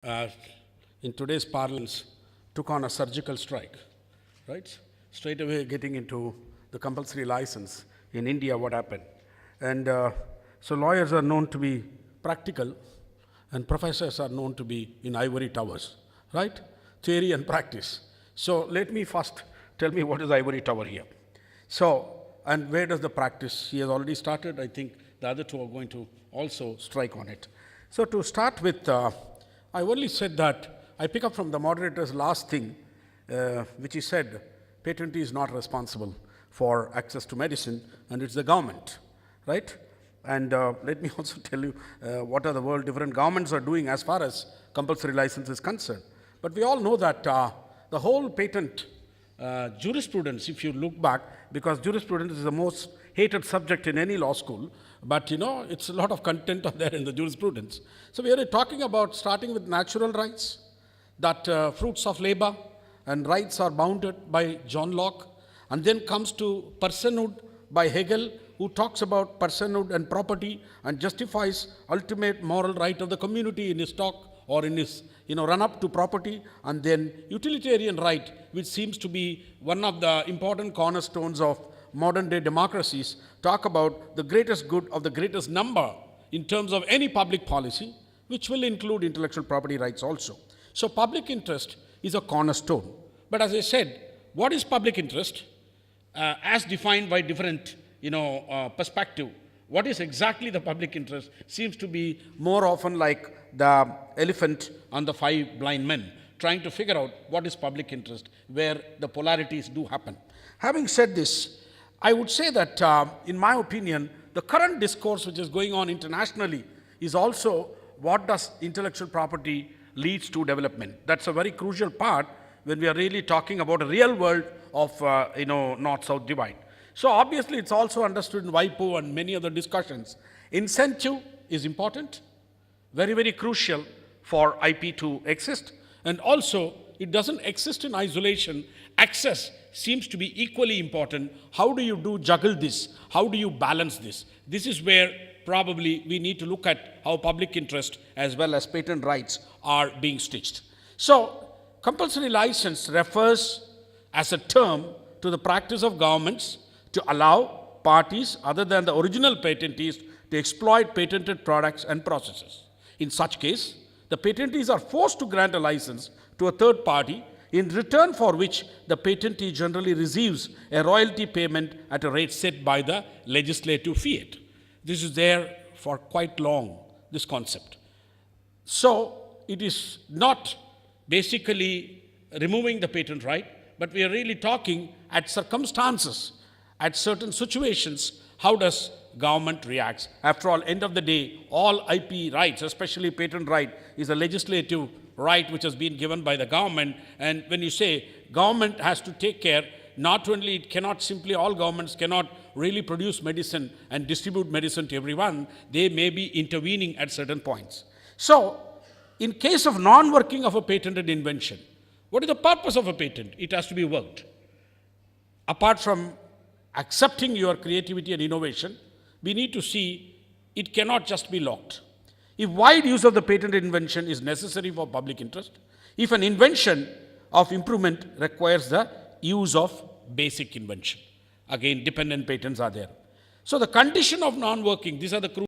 uh, in today's parlance, took on a surgical strike, right? Straight away getting into the compulsory license. In India, what happened? And so lawyers are known to be practical, and professors are known to be in ivory towers, right? Theory and practice. So let me first tell me what is ivory tower here. So, and where does the practice? He has already started. I think the other two are going to also strike on it. So to start with, I only said that I pick up from the moderator's last thing, which he said, patentee is not responsible for access to medicine, and it's the government, right? And let me also tell you what are the world different governments are doing as far as compulsory license is concerned. But we all know that the whole patent jurisprudence, if you look back, because jurisprudence is the most hated subject in any law school, but you know, it's a lot of content on there in the jurisprudence. So we are talking about starting with natural rights, that fruits of labor and rights are bounded by John Locke, and then comes to personhood by Hegel, who talks about personhood and property and justifies ultimate moral right of the community in his talk or in his run up to property, and then utilitarian right, which seems to be one of the important cornerstones of modern day democracies, talk about the greatest good of the greatest number in terms of any public policy, which will include intellectual property rights also. So public interest is a cornerstone. But as I said, what is public interest? As defined by different perspective, what is exactly the public interest seems to be more often like the elephant and the five blind men, trying to figure out what is public interest, where the polarities do happen. Having said this, I would say that, in my opinion, the current discourse which is going on internationally is also what does intellectual property leads to development. That's a very crucial part when we are really talking about a real world of north-south divide. So obviously it's also understood in WIPO and many other discussions. Incentive is important, very, very crucial for IP to exist, and also it doesn't exist in isolation. Access seems to be equally important. How do you juggle this? How do you balance this? This is where probably we need to look at how public interest as well as patent rights are being stitched. So compulsory license refers as a term to the practice of governments to allow parties other than the original patentees to exploit patented products and processes. In such case, the patentees are forced to grant a license to a third party, in return for which the patentee generally receives a royalty payment at a rate set by the legislative fiat. This is there for quite long, this concept. So it is not basically removing the patent right, but we are really talking at circumstances, at certain situations, how does government reacts. After all, end of the day, all IP rights, especially patent right, is a legislative right which has been given by the government. And when you say government has to take care, not only it cannot simply, all governments cannot really produce medicine and distribute medicine to everyone, they may be intervening at certain points. So, in case of non-working of a patented invention, what is the purpose of a patent? It has to be worked. Apart from accepting your creativity and innovation, we need to see it cannot just be locked. If wide use of the patented invention is necessary for public interest, if an invention of improvement requires the use of basic invention, again, dependent patents are there. So the condition of non-working, these are the crucial